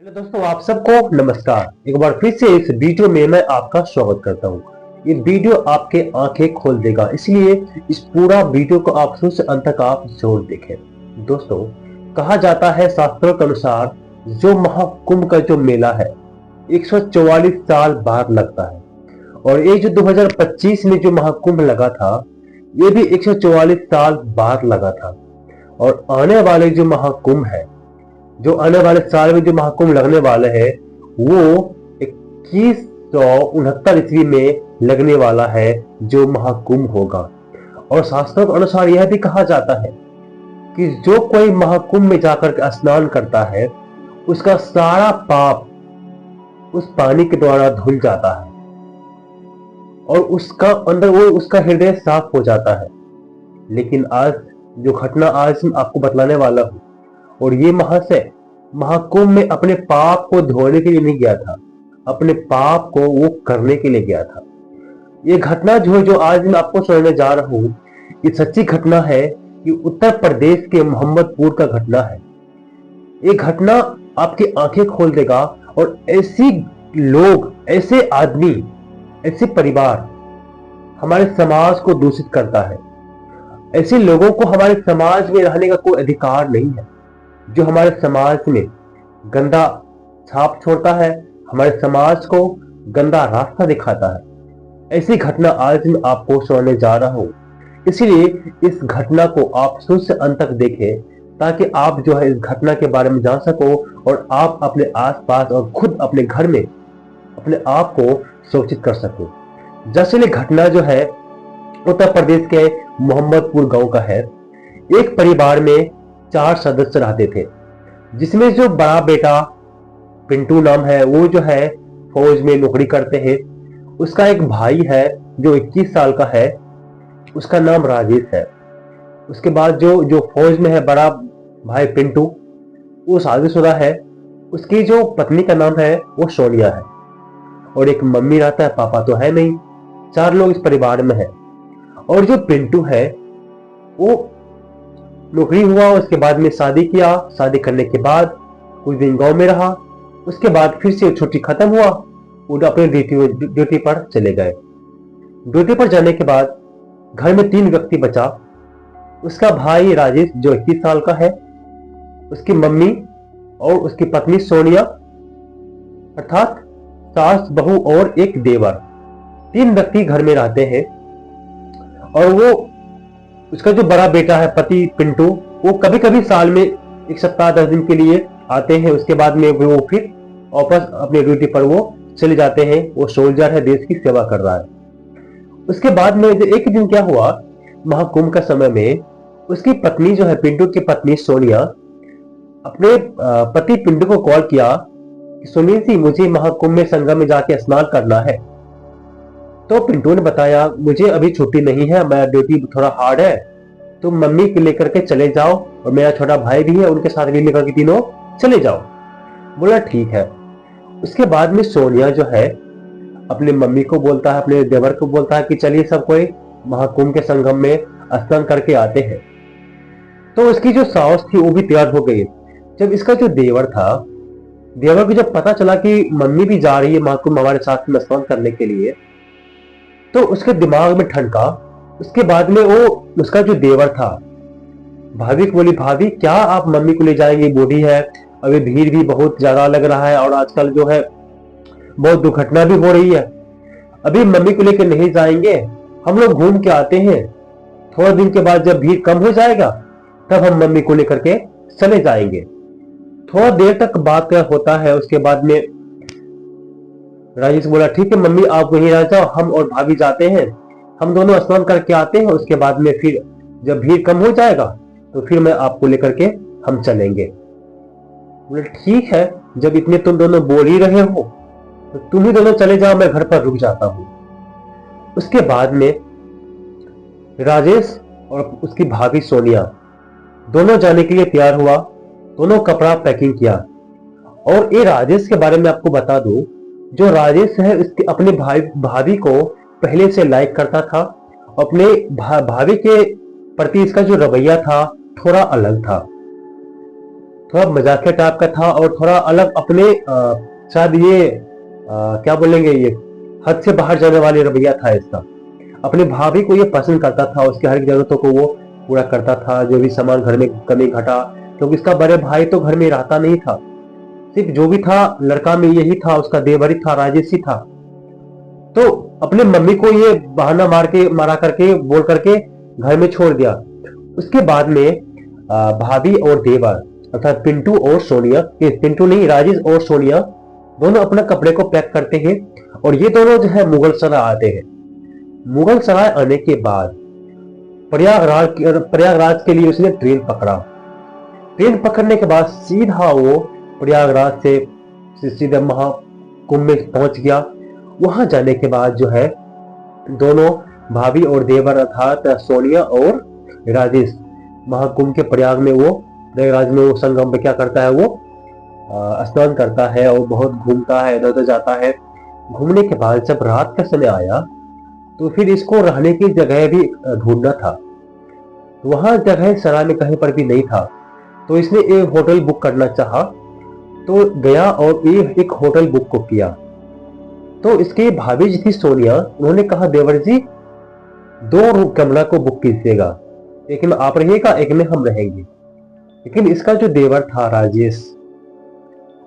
Hello दोस्तों, आप सबको नमस्कार। एक बार फिर से इस वीडियो में मैं आपका स्वागत करता हूँ। ये वीडियो आपके आंखें खोल देगा, इसलिए इस पूरा वीडियो को आप शुरू से अंत तक आप जरूर देखें। दोस्तों, कहा जाता है शास्त्रों के अनुसार जो महाकुंभ का जो मेला है 144 साल बाद लगता है, और ये जो 2025 में जो महाकुंभ लगा था ये भी 144 साल बाद लगा था। और आने वाले जो महाकुंभ है, जो आने वाले साल में जो महाकुंभ लगने वाले हैं वो 2169 ईस्वी में लगने वाला है जो महाकुंभ होगा। और शास्त्रों के अनुसार यह भी कहा जाता है कि जो कोई महाकुंभ में जाकर के स्नान करता है उसका सारा पाप उस पानी के द्वारा धुल जाता है और उसका अंदर वो उसका हृदय साफ हो जाता है। लेकिन आज जो घटना आज मैं आपको बतलाने वाला हूँ, और ये महाशय महाकुंभ में अपने पाप को धोने के लिए नहीं गया था, अपने पाप को वो करने के लिए गया था। ये घटना जो आज मैं आपको सुनाने जा रहा हूँ, ये सच्ची घटना है। ये उत्तर प्रदेश के मोहम्मदपुर का घटना है। ये घटना आपकी आंखें खोल देगा, और ऐसी लोग, ऐसे आदमी, ऐसे परिवार हमारे समाज को दूषित करता है। ऐसे लोगों को हमारे समाज में रहने का कोई अधिकार नहीं है, जो हमारे समाज में गंदा छाप छोड़ता है, हमारे समाज को गंदा रास्ता दिखाता है। ऐसी घटना आज मैं आपको सुनाने जा रहा हूं, इसीलिए इस घटना को आप शुरू से अंत तक देखें, ताकि आप जो है इस घटना के बारे में जान सको और आप अपने आसपास और खुद अपने घर में अपने आप को सुरक्षित कर सको। जैसे ये घटना जो है उत्तर प्रदेश के मोहम्मदपुर गांव का है। एक परिवार में 4 सदस्य रहते थे, जिसमें जो बड़ा बेटा पिंटू नाम है वो जो है फौज में नौकरी करते हैं। उसका एक भाई है जो 21 साल का है, उसका नाम राजेश है। उसके बाद जो जो फौज में है बड़ा भाई पिंटू, वो शादीशुदा है। उसकी जो पत्नी का नाम है वो सोनिया है, और एक मम्मी रहता है, पापा तो है नहीं। 4 लोग इस परिवार में है। और जो पिंटू है वो नौकरी हुआ, उसके बाद में शादी किया। शादी करने के बाद कुछ दिन गांव में रहा, उसके बाद फिर से छुट्टी खत्म हुआ, वो अपने ड्यूटी पर चले गए। ड्यूटी पर जाने के बाद घर में 3 व्यक्ति बचा। उसका भाई राजेश जो 21 साल का है, उसकी मम्मी और उसकी पत्नी सोनिया, अर्थात सास, बहू और एक देवर। 3 व्यक्ति घर में रहते हैं। और वो उसका जो बड़ा बेटा है पति पिंटू, वो कभी कभी साल में 1 सप्ताह 10 दिन के लिए आते हैं। उसके बाद में वो फिर वापस अपने ड्यूटी पर वो चले जाते हैं। वो सोल्जर है, देश की सेवा कर रहा है। उसके बाद में एक दिन क्या हुआ, महाकुंभ का समय में उसकी पत्नी जो है, पिंटू की पत्नी सोनिया, अपने पति पिंटू को कॉल किया कि सुनिए जी, मुझे महाकुंभ में संगम में जाके स्नान करना है। तो पिंटू ने बताया, मुझे अभी छुट्टी नहीं है, मेरा ड्यूटी थोड़ा हार्ड है, तुम मम्मी को लेकर के चले जाओ, और मेरा छोटा भाई भी है, उनके साथ भी लेकर के तीनों चले जाओ। बोला ठीक है। उसके बाद में सोनिया जो है अपने मम्मी को बोलता है, अपने देवर को बोलता है कि चलिए सब कोई महाकुंभ के संगम में स्नान करके आते हैं। तो उसकी जो सास थी वो भी तैयार हो गई। जब इसका जो देवर था, देवर को जब पता चला कि मम्मी भी जा रही है महाकुंभ हमारे साथ में स्नान करने के लिए, तो उसके दिमाग में ठनका। उसके बाद में वो उसका जो देवर था भाभी को बोली, भाभी क्या आप मम्मी को ले जाएंगे, बूढ़ी है, अभी भीड़ भी बहुत ज्यादा लग रहा है, और आजकल जो है बहुत दुर्घटना भी हो रही है, अभी मम्मी को लेकर नहीं जाएंगे, हम लोग घूम के आते हैं, थोड़ा दिन के बाद जब भीड़ कम हो जाएगा तब हम मम्मी को लेकर के चले जाएंगे। थोड़ा देर तक बात होता है। उसके बाद में राजेश बोला ठीक है मम्मी, आप वहीं रह जाओ, हम और भाभी जाते हैं, हम दोनों स्नान करके आते हैं, उसके बाद में फिर जब भीड़ कम हो जाएगा तो फिर मैं आपको लेकर के हम चलेंगे। बोले ठीक है, जब इतने तुम दोनों बोल ही रहे हो तो तुम ही दोनों चले जाओ, मैं घर पर रुक जाता हूं। उसके बाद में राजेश और उसकी भाभी सोनिया दोनों जाने के लिए तैयार हुआ। दोनों कपड़ा पैकिंग किया। और ये राजेश के बारे में आपको बता दूं, जो राजेश है इसके अपने भाभी को पहले से लाइक करता था। अपने भाभी के प्रति इसका जो रवैया था थोड़ा अलग था। थोड़ा मजाकिया टाइप का था और थोड़ा अलग अपने शायद ये क्या बोलेंगे, ये हद से बाहर जाने वाली रवैया था इसका। अपनी भाभी को ये पसंद करता था, उसकी हर एक जरूरतों को वो पूरा करता था, जो भी सामान घर में कमी घटा, क्योंकि इसका बड़े भाई तो घर में रहता नहीं था, सिर्फ जो भी था लड़का में यही था, उसका देवर ही था, राजेश ही था। तो अपने मम्मी को ये बहाना मारा करके बोल करके घर में छोड़ दिया। उसके बाद में भाभी और देवर अर्थात पिंटू और सोनिया, पिंटू नहीं, राजेश और सोनिया दोनों अपना कपड़े को पैक करते हैं और ये दोनों जो है मुगल सराय आते हैं। मुगल सराय आने के बाद प्रयागराज के लिए उसने ट्रेन पकड़ा। ट्रेन पकड़ने के बाद सीधा वो प्रयागराज से सीधे महाकुंभ में पहुंच गया। वहां जाने के बाद जो है दोनों भाभी और देवर अर्थात सोनिया और राजेश महाकुंभ के प्रयागराज में वो संगम पे क्या करता है, वो स्नान करता है और बहुत घूमता है, इधर उधर जाता है। घूमने के बाद जब रात का समय आया तो फिर इसको रहने की जगह भी ढूंढना था। वहां जगह सराय में कहीं पर भी नहीं था, तो इसने एक होटल बुक करना चाहा, तो गया और एक होटल बुक को किया। तो इसकी भाभी जी थी सोनिया, उन्होंने कहा देवर जी 2 कमरा को बुक कीजिएगा, एक में आप रहिएगा, एक में हम रहेंगे। लेकिन इसका जो देवर था राजेश,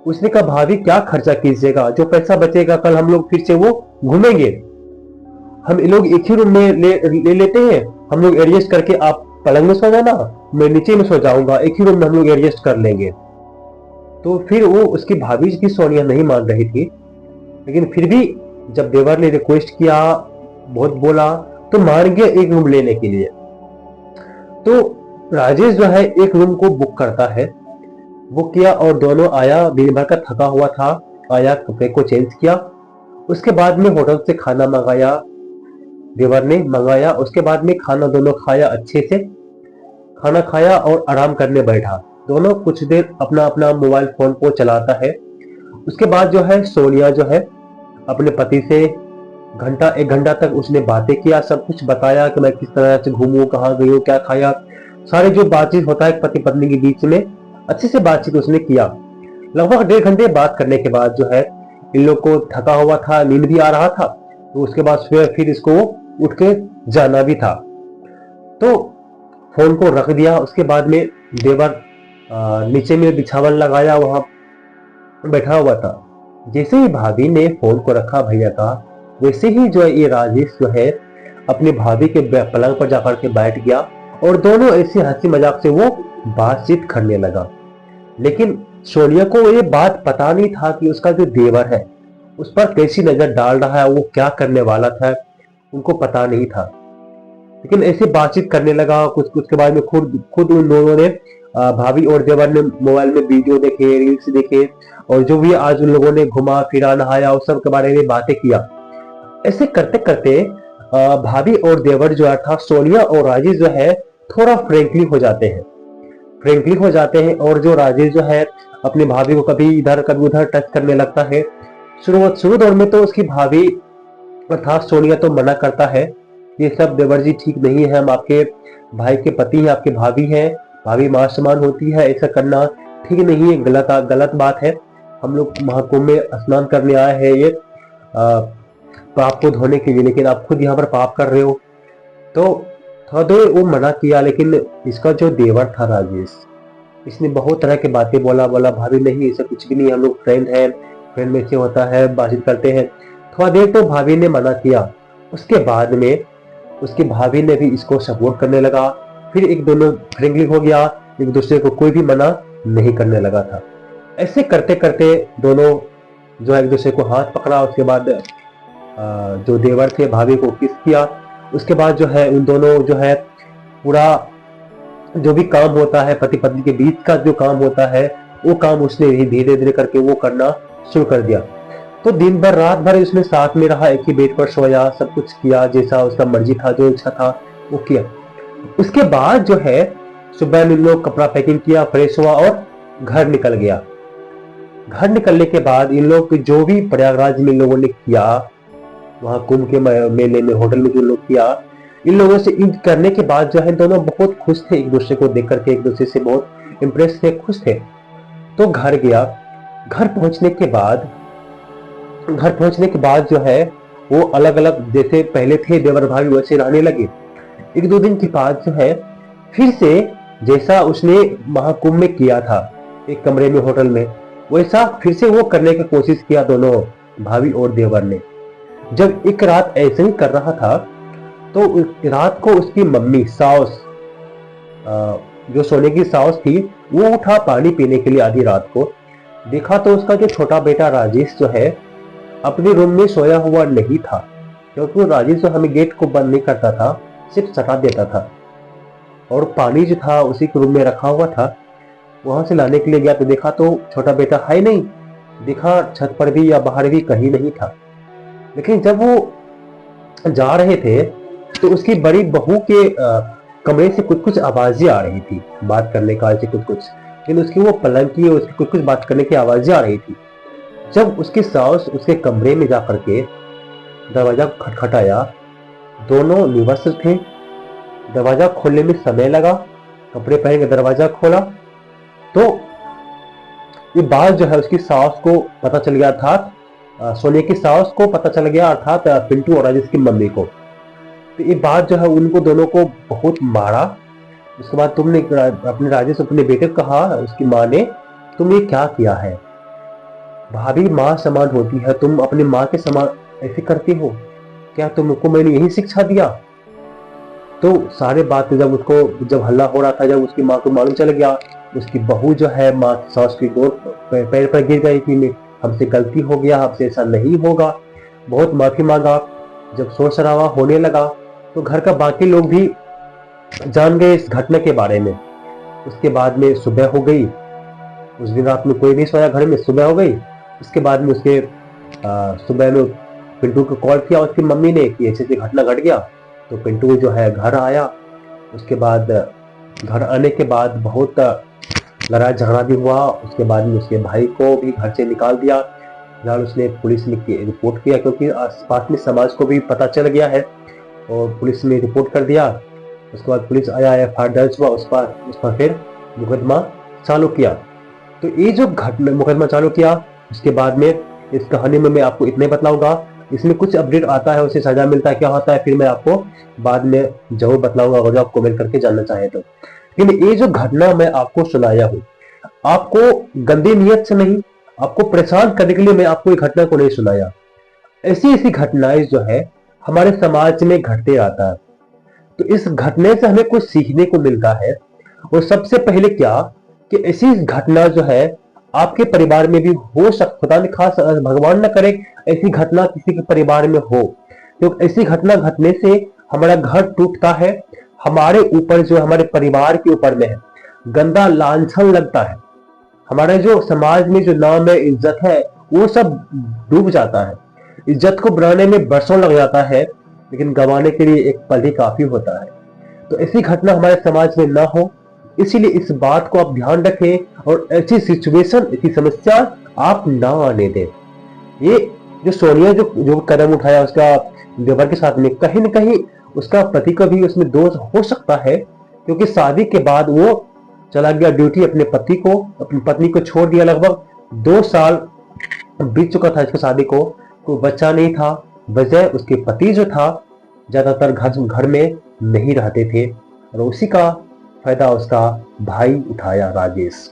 उसने कहा भाभी क्या खर्चा कीजिएगा, जो पैसा बचेगा कल हम लोग फिर से वो घूमेंगे, हम लोग एक ही रूम में ले लेते हैं, हम लोग एडजस्ट करके, आप पलंग में सो जाना, मैं नीचे में सो जाऊंगा, एक ही रूम में हम लोग एडजस्ट कर लेंगे। तो फिर वो उसकी भाभी की सोनिया नहीं मान रही थी, लेकिन फिर भी जब देवर ने रिक्वेस्ट किया, बहुत बोला, तो मान गया एक रूम लेने के लिए। तो राजेश जो है एक रूम को बुक करता है, बुक किया और दोनों आया, दिन भर का थका हुआ था, आया कपड़े को चेंज किया, उसके बाद में होटल से खाना मंगाया, देवर ने मंगाया, उसके बाद में खाना दोनों खाया, अच्छे से खाना खाया और आराम करने बैठा। दोनों कुछ देर अपना अपना मोबाइल फोन को चलाता है। उसके बाद जो है सोनिया जो है अपने पति से 1 घंटा तक उसने बातें किया, सब कुछ बताया कि मैं किस तरह से घूमूं, कहाँ गई हूँ, क्या खाया, सारे जो बातचीत होता है पति पत्नी के बीच में, अच्छे से बातचीत उसने किया। लगभग 1.5 घंटे बात करने के बाद जो है इन लोग को थका हुआ था, नींद भी आ रहा था, तो उसके बाद फिर इसको उठ के जाना भी था, तो फोन को रख दिया। उसके बाद में देवर नीचे में बिछावन लगाया, वहां बैठा हुआ था। जैसे ही भाभी ने फोन को रखा भैया का, वैसे ही जो है ये राजेश जो है अपनी भाभी के पलंग पर जाकर के बैठ गया और दोनों ऐसी हंसी मजाक से वो बातचीत करने लगा। लेकिन सोनिया को ये बात पता नहीं था कि उसका जो देवर है उस पर कैसी नजर डाल रहा है, वो क्या करने वाला था, उनको पता नहीं था। लेकिन ऐसे बातचीत करने लगा। कुछ के बाद में खुद उन दोनों ने, भाभी और देवर ने मोबाइल में वीडियो देखे, रील्स देखे और जो भी आज उन लोगों ने घुमा फिरा नहाया उस सब के बारे में बातें किया। ऐसे करते करते भाभी और देवर जो है था, सोनिया और राजेश जो है थोड़ा फ्रेंकली हो जाते हैं और जो राजेश जो है अपनी भाभी को कभी इधर कभी उधर टच करने लगता है। शुरू दौर में तो उसकी भाभी अर्थात सोनिया तो मना करता है, ये सब देवर जी ठीक नहीं है, हम आपके भाई के पति हैं, आपके भाभी हैं, भाभी मां समान होती है, ऐसा करना ठीक नहीं है, गलत बात है, हम लोग महाकुंभ में स्नान करने आए हैं ये पाप को धोने के लिए, लेकिन आप खुद यहाँ पर पाप कर रहे हो। तो थोड़ा देर वो मना किया, लेकिन इसका जो देवर था राजेश, इसने बहुत तरह की बातें बोला भाभी नहीं ऐसा कुछ भी नहीं, हम लोग फ्रेंड हैं, फ्रेंड में से होता है, बातचीत करते हैं। थोड़ा देर तो भाभी ने मना किया, उसके बाद में उसकी भाभी ने भी इसको सपोर्ट करने लगा, फिर एक दोनों फ्रेंडली हो गया, एक दूसरे को कोई भी मना नहीं करने लगा था। ऐसे करते करते दोनों जो है एक दूसरे को हाथ पकड़ा, उसके बाद जो देवर थे भाभी को किस किया। उसके बाद जो है उन दोनों जो है पूरा जो भी काम होता है पति पत्नी के बीच का जो काम होता है वो काम उसने ही धीरे धीरे करके वो करना शुरू कर दिया। तो दिन भर रात भर उसने साथ में रहा, एक ही बेड पर सोया, सब कुछ किया जैसा उसका मर्जी था, जो इच्छा था वो किया। उसके बाद जो है सुबह इन लोग कपड़ा पैकिंग किया, फ्रेश हुआ और घर निकल गया। घर निकलने के बाद इन लोग जो भी प्रयागराज में इन लोगों ने किया, वहां कुंभ के मेले में होटल में जो लोग किया, इन लोगों से इन करने के बाद जो है दोनों बहुत खुश थे, एक दूसरे को देख करके एक दूसरे से बहुत इम्प्रेस थे, खुश थे। तो घर गया। घर पहुंचने के बाद घर पहुंचने के बाद जो है वो अलग अलग जैसे पहले थे देवर भाभी वैसे रहने लगे। एक दो दिन के बाद जो है फिर से जैसा उसने महाकुंभ में किया था एक कमरे में होटल में, वैसा फिर से वो करने की कोशिश किया दोनों भाभी और देवर ने। जब एक रात ऐसे ही कर रहा था तो रात को उसकी मम्मी सास जो सोने की सास थी वो उठा पानी पीने के लिए आधी रात को। देखा तो उसका जो छोटा बेटा राजेश जो है अपने रूम में सोया हुआ नहीं था, क्योंकि वो राजेश जो हमें गेट को बंद नहीं करता था, सिर्फ सटा देता था। और पानी जो था उसी के रूम में रखा हुआ था। वहां से लाने के लिए गया तो देखा तो छोटा बेटा है नहीं, देखा छत पर भी या बाहर भी कहीं नहीं था। लेकिन जब वो जा रहे थे तो उसकी बड़ी बहू के कमरे से कुछ कुछ आवाजें आ रही थी, बात करने का ऐसे कुछ कुछ, लेकिन उसकी वो पलंग की उसकी कुछ कुछ बात करने की आवाजें आ रही थी। जब उसकी सास उसके कमरे में जाकर के दरवाजा खटखटाया, दोनों निवस्त्र थे। दरवाजा खोलने में समय लगा, कपड़े पहन के दरवाजा खोला तो ये बात जो है उसकी सास को पता चल गया था, सोनिया की सास को पता चल गया, अर्थात पिंटू और राजेश की मम्मी को। तो ये बात जो है उनको दोनों को बहुत मारा। उसके बाद तुमने अपने राजेश अपने बेटे को कहा, उसकी माँ ने, तुम ये क्या किया है? भाभी माँ समान होती है, तुम अपनी माँ के समान ऐसे करती हो क्या? तुमको मैंने यही शिक्षा दिया? तो सारे बात जब हल्ला हो रहा था, जब उसकी माँ को मालूम चल गया, उसकी बहू जो है माँ सास की गोद पैर पर गिर गई कि हमसे गलती हो गया, हमसे ऐसा नहीं होगा, बहुत माफी मांगा। जब शोर शराबा होने लगा तो घर का बाकी लोग भी जान गए इस घटना के बारे में। उसके बाद में सुबह हो गई, उस दिन रात में कोई नहीं सोया घर में, सुबह हो गई। उसके बाद में उसके सुबह में पिंटू को कॉल किया उसकी मम्मी ने कि ऐसी ऐसी घटना घट गया। तो पिंटू जो है घर आया। उसके बाद घर आने के बाद बहुत लड़ाई झगड़ा भी हुआ। उसके बाद में उसके भाई को भी घर से निकाल दिया। फिलहाल उसने पुलिस में रिपोर्ट किया, क्योंकि आसपास में समाज को भी पता चल गया है, और पुलिस में रिपोर्ट कर दिया। उसके बाद पुलिस आया, एफआईआर दर्ज हुआ, उस पर फिर मुकदमा चालू किया। तो ये जो घटना मुकदमा चालू किया, उसके बाद में इस कहानी में मैं आपको इतने बतलाऊंगा। इसमें कुछ अपडेट आता है, उसे सजा मिलता है, क्या होता है फिर मैं आपको बाद में जरूर बतलाऊंगा, अगर आप कमेंट करके जानना चाहें तो। लेकिन ये जो घटना मैं आपको सुनाया हूँ, आपको गंदी नीयत से नहीं, आपको परेशान करने के लिए मैं आपको ये घटना को नहीं सुनाया। ऐसी ऐसी घटनाएं जो है हमारे समाज में घटते रहता है। तो इस घटने से हमें कुछ सीखने को मिलता है। और सबसे पहले क्या कि ऐसी घटना जो है आपके परिवार में भी हो सकता है, खास भगवान न करे ऐसी घटना किसी के परिवार में हो। तो ऐसी घटना घटने से हमारा घर टूटता है, हमारे ऊपर जो हमारे परिवार के ऊपर में है गंदा लांछन लगता है, हमारे जो समाज में जो नाम है, इज्जत है, वो सब डूब जाता है। इज्जत को बनाने में बरसों लग जाता है, लेकिन गंवाने के लिए एक पल ही काफी होता है। तो ऐसी घटना हमारे समाज में ना हो, इसीलिए इस बात को आप ध्यान रखें और ऐसी सिचुएशन, ऐसी समस्या आप ना आने दें। ये जो सोनिया जो कदम उठाया उसका देवर के साथ में, कहीं न कहीं उसका पति का भी उसमें दोष हो सकता है, क्योंकि शादी के बाद वो चला गया ड्यूटी, अपनी पत्नी को छोड़ दिया। लगभग 2 साल बीत चुका था इसकी शादी को, कोई बच्चा नहीं था। वजह उसके पति जो था ज्यादातर घर में नहीं रहते थे, और उसी का फायदा उसका भाई उठाया, राजेश।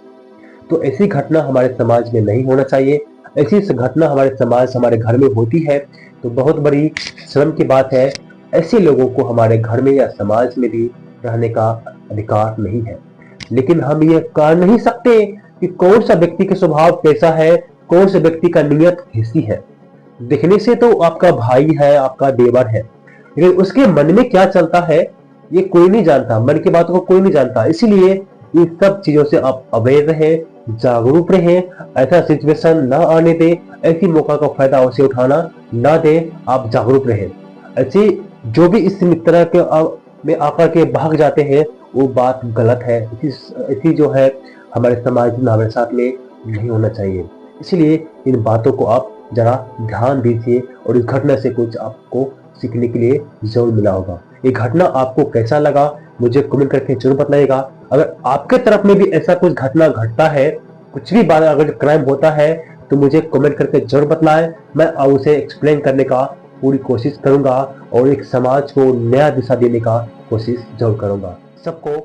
तो ऐसी घटना हमारे समाज में नहीं होना चाहिए। ऐसी घटना हमारे समाज, हमारे घर में होती है तो बहुत बड़ी शर्म की बात है। ऐसे लोगों को हमारे घर में या समाज में भी रहने का अधिकार नहीं है। लेकिन हम ये कह नहीं सकते कि कौन सा व्यक्ति का स्वभाव कैसा है, कौन से व्यक्ति का नियत कैसी है। दिखने से तो आपका भाई है, आपका देवर है, लेकिन उसके मन में क्या चलता है ये कोई नहीं जानता, मन की बातों को कोई नहीं जानता। इसीलिए इन सब चीजों से आप अवेयर रहें, जागरूक रहें, ऐसा सिचुएशन ना आने दे, ऐसी मौका का फायदा उसे उठाना ना दे, आप जागरूक रहें। ऐसे जो भी इस तरह के में आकर के भाग जाते हैं वो बात गलत है। ऐसी जो है हमारे समाज में, हमारे साथ में नहीं होना चाहिए। इसलिए इन बातों को आप जरा ध्यान दीजिए, और इस घटना से कुछ आपको सीखने के लिए जरूर मिला होगा। ये घटना आपको कैसा लगा मुझे कमेंट करके जरूर बताइएगा। अगर आपके तरफ में भी ऐसा कुछ घटना घटता है कुछ भी बात अगर क्राइम होता है तो मुझे कमेंट करके जरूर बतलाएं। मैं उसे एक्सप्लेन करने का पूरी कोशिश करूंगा और एक समाज को नया दिशा देने का कोशिश जरूर करूंगा। सबको